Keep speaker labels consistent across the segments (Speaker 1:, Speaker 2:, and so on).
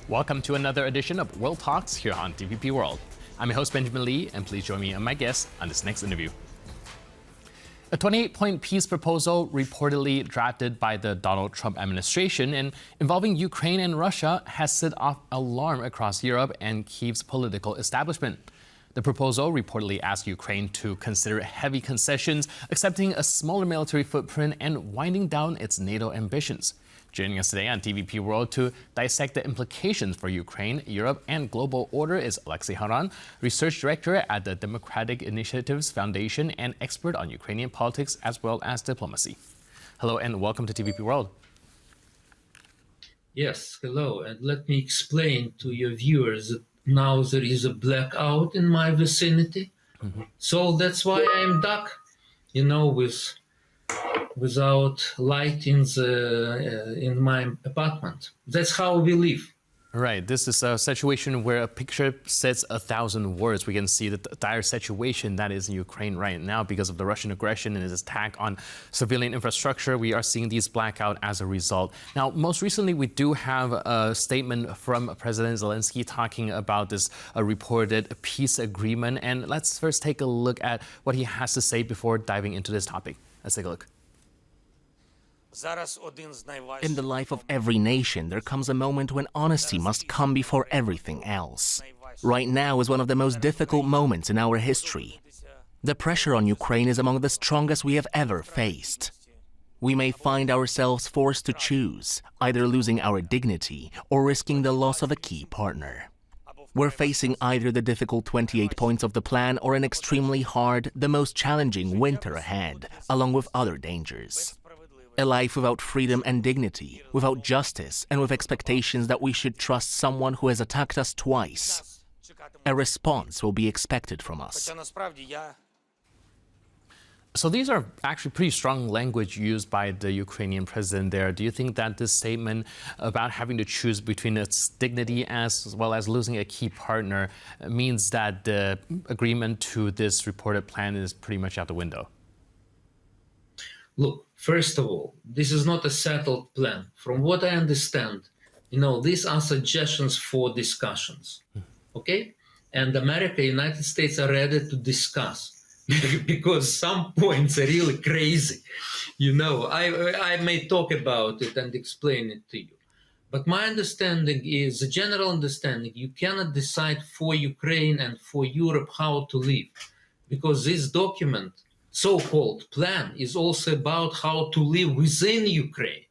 Speaker 1: Welcome to another edition of World Talks here on TVP World. I'm your host, Benjamin Lee, and please join me and my guest on this next interview. A 28-point peace proposal reportedly drafted by the Donald Trump administration and involving Ukraine and Russia has set off alarm across Europe and Kyiv's political establishment. The proposal reportedly asks Ukraine to consider heavy concessions, accepting a smaller military footprint, and winding down its NATO ambitions. Joining us today on TVP World to dissect the implications for Ukraine, Europe, and global order is Olexiy Haran, Research Director at the Democratic Initiatives Foundation and expert on Ukrainian politics as well as diplomacy. Hello and welcome to TVP World.
Speaker 2: Yes, hello, and let me explain to your viewers that now there is a blackout in my vicinity. So that's why I'm stuck, without light in my apartment. That's how we live.
Speaker 1: Right. This is a situation where a picture says 1,000 words. We can see the dire situation that is in Ukraine right now because of the Russian aggression and its attack on civilian infrastructure. We are seeing these blackout as a result. Now, most recently, we do have a statement from President Zelensky talking about this reported peace agreement. And let's first take a look at what he has to say before diving into this topic. Let's take a look.
Speaker 3: In the life of every nation, there comes a moment when honesty must come before everything else. Right now is one of the most difficult moments in our history. The pressure on Ukraine is among the strongest we have ever faced. We may find ourselves forced to choose, either losing our dignity or risking the loss of a key partner. We're facing either the difficult 28 points of the plan or an extremely hard, the most challenging winter ahead, along with other dangers. A life without freedom and dignity, without justice, and with expectations that we should trust someone who has attacked us twice. A response will be expected from us.
Speaker 1: So these are actually pretty strong language used by the Ukrainian president there. Do you think that this statement about having to choose between its dignity as well as losing a key partner means that the agreement to this reported plan is pretty much out the window?
Speaker 2: Look, first of all, this is not a settled plan. From what I understand, these are suggestions for discussions, okay? And America, United States are ready to discuss because some points are really crazy. I may talk about it and explain it to you. But my understanding is, the general understanding, you cannot decide for Ukraine and for Europe how to live, because this document, so-called plan, is also about how to live within Ukraine.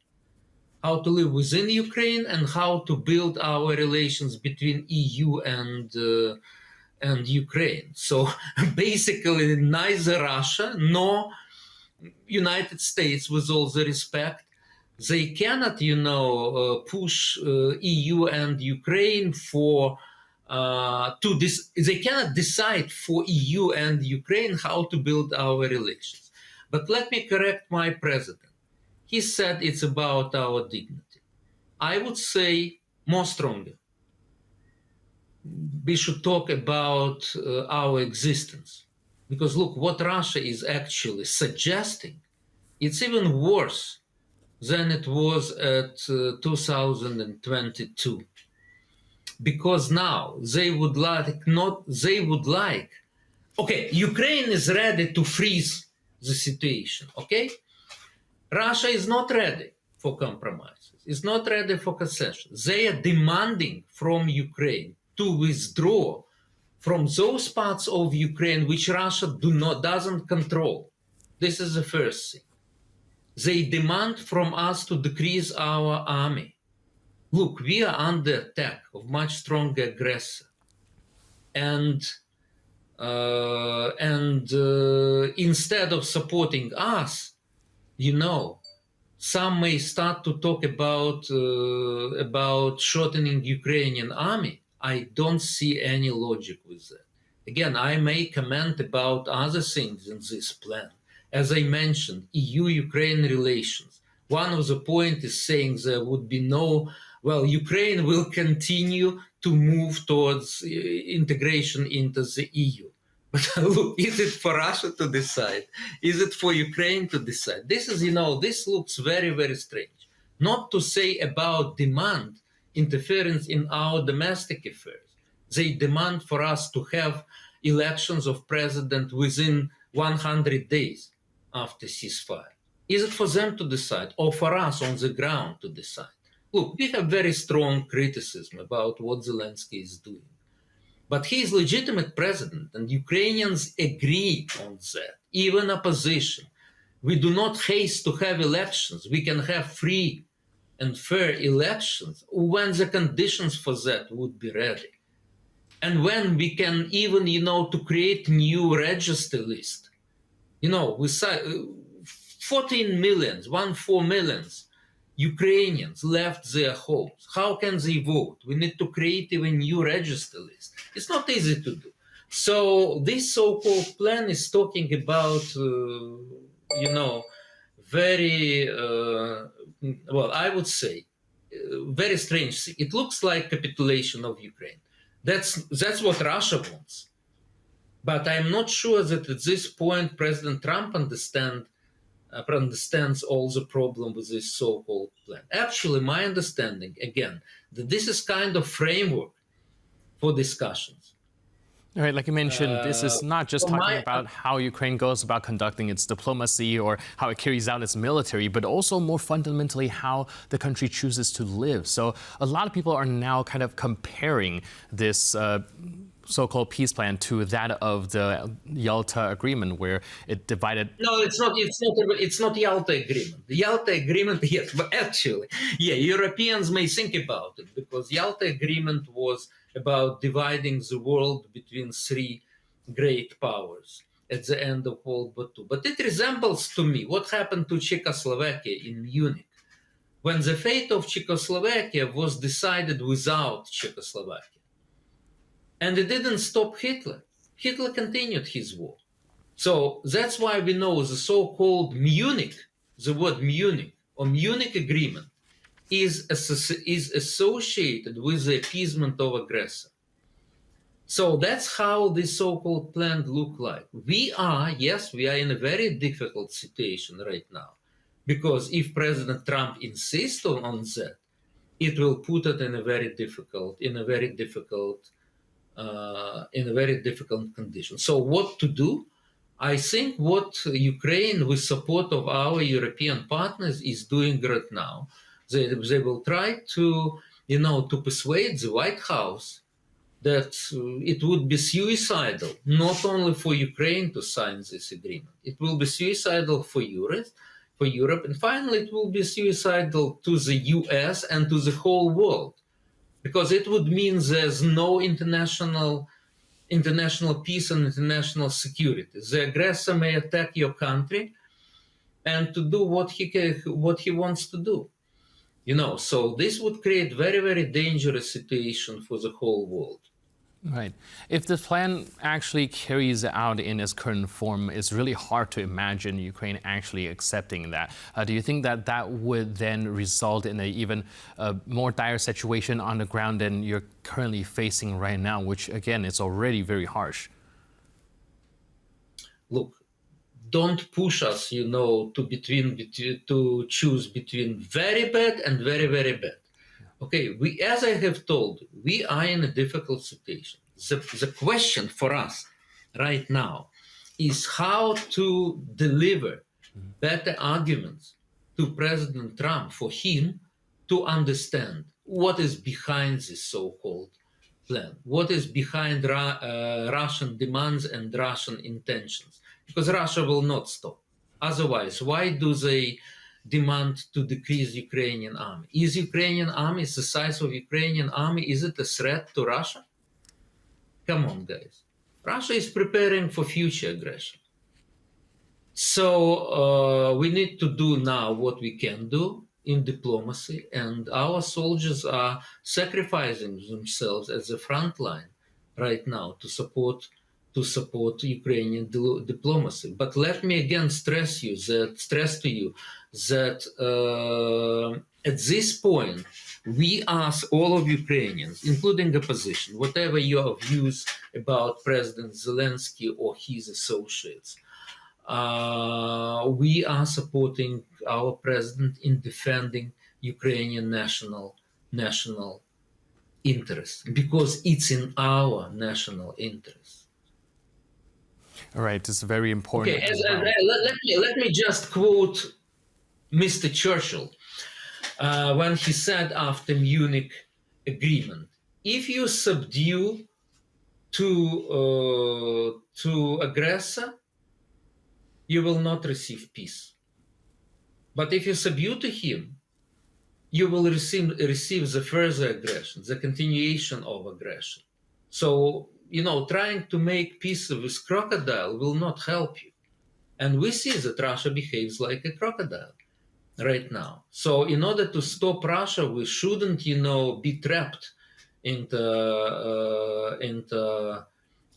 Speaker 2: How to live within Ukraine and how to build our relations between EU and Ukraine. So basically, neither Russia nor United States, with all the respect, they cannot, push EU and Ukraine for they cannot decide for EU and Ukraine how to build our relations. But let me correct my president. He said it's about our dignity. I would say more strongly, we should talk about our existence. Because look, what Russia is actually suggesting, it's even worse than it was at 2022. Because now they would like, okay, Ukraine is ready to freeze the situation, okay? Russia is not ready for compromises, is not ready for concessions. They are demanding from Ukraine to withdraw from those parts of Ukraine which Russia doesn't control. This is the first thing. They demand from us to decrease our army. Look, we are under attack of much stronger aggressor. And instead of supporting us, some may start to talk about shortening Ukrainian army. I don't see any logic with that. Again, I may comment about other things in this plan. As I mentioned, EU-Ukraine relations. One of the points is saying there would be Ukraine will continue to move towards integration into the EU. But look, is it for Russia to decide? Is it for Ukraine to decide? This is, this looks very, very strange. Not to say about demand, interference in our domestic affairs. They demand for us to have elections of president within 100 days after ceasefire. Is it for them to decide or for us on the ground to decide? Look, we have very strong criticism about what Zelensky is doing. But he is legitimate president, and Ukrainians agree on that, even opposition. We do not haste to have elections. We can have free and fair elections when the conditions for that would be ready. And when we can even, to create new register list. We 14 millions, 14 millions Ukrainians left their homes. How can they vote? We need to create even new register list. It's not easy to do. So this so-called plan is talking about, very, I would say, very strange thing. It looks like capitulation of Ukraine. That's what Russia wants. But I'm not sure that at this point President Trump understands all the problem with this so-called plan. Actually, my understanding, again, that this is kind of framework for discussions.
Speaker 1: All right, like you mentioned, this is not just talking about how Ukraine goes about conducting its diplomacy or how it carries out its military, but also more fundamentally how the country chooses to live. So a lot of people are now kind of comparing this so-called peace plan to that of the Yalta Agreement, where it divided.
Speaker 2: No, it's not. It's not Yalta Agreement. The Yalta Agreement, yes, but actually, Europeans may think about it because Yalta Agreement was about dividing the world between three great powers at the end of World War II. But it resembles to me what happened to Czechoslovakia in Munich, when the fate of Czechoslovakia was decided without Czechoslovakia. And it didn't stop Hitler. Hitler continued his war. So that's why we know the so-called Munich, the word Munich or Munich Agreement is associated with the appeasement of aggressor. So that's how this so-called plan look like. We are in a very difficult situation right now, because if President Trump insists on that, it will put it in a very difficult condition. So what to do? I think what Ukraine, with support of our European partners, is doing right now, they will try to persuade the White House that it would be suicidal, not only for Ukraine to sign this agreement. It will be suicidal for Europe, and finally it will be suicidal to the US and to the whole world, because it would mean there's no international peace and international security. The aggressor may attack your country and to do what he wants to do. So this would create very, very dangerous situation for the whole world.
Speaker 1: Right. If the plan actually carries out in its current form, it's really hard to imagine Ukraine actually accepting that. Do you think that would then result in an even more dire situation on the ground than you're currently facing right now, which, again, is already very harsh?
Speaker 2: Look, don't push us, to choose between very bad and very, very bad. Okay, as I have told you, we are in a difficult situation. The question for us right now is how to deliver better arguments to President Trump for him to understand what is behind this so-called plan, what is behind Russian demands and Russian intentions, because Russia will not stop. Otherwise, why do they demand to decrease Ukrainian army? Is Ukrainian army, the size of Ukrainian army, is it a threat to Russia? Come on, guys. Russia is preparing for future aggression. So we need to do now what we can do in diplomacy, and our soldiers are sacrificing themselves at the front line right now to support Ukrainian diplomacy. But let me again stress to you that at this point, we ask all of Ukrainians, including opposition, whatever your views about President Zelensky or his associates, we are supporting our president in defending Ukrainian national interest, because it's in our national interest.
Speaker 1: All right, this is very important.
Speaker 2: Okay, let me just quote Mr. Churchill when he said after Munich agreement, if you subdue to aggressor, you will not receive peace. But if you subdue to him, you will receive the further aggression, the continuation of aggression. So, trying to make peace with crocodile will not help you. And we see that Russia behaves like a crocodile right now. So in order to stop Russia, we shouldn't, be trapped into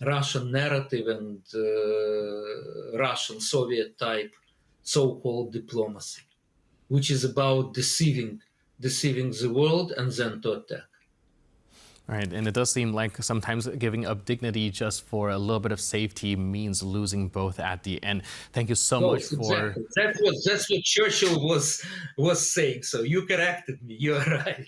Speaker 2: Russian narrative and Russian Soviet type so-called diplomacy, which is about deceiving the world and then to attack.
Speaker 1: Right, and it does seem like sometimes giving up dignity just for a little bit of safety means losing both at the end. Thank you so much for...
Speaker 2: Exactly. That's what Churchill was saying, so you corrected me, you're right.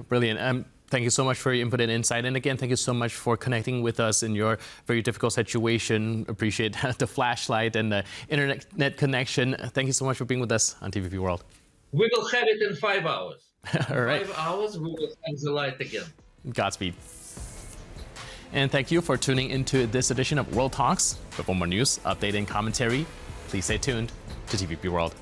Speaker 1: Brilliant. Thank you so much for your input and insight. And again, thank you so much for connecting with us in your very difficult situation. Appreciate the flashlight and the internet connection. Thank you so much for being with us on TVP World.
Speaker 2: We will have it in 5 hours.
Speaker 1: All right.
Speaker 2: 5 hours, we will have the light again.
Speaker 1: Godspeed. And thank you for tuning into this edition of World Talks. For more news, update, and commentary, please stay tuned to TVP World.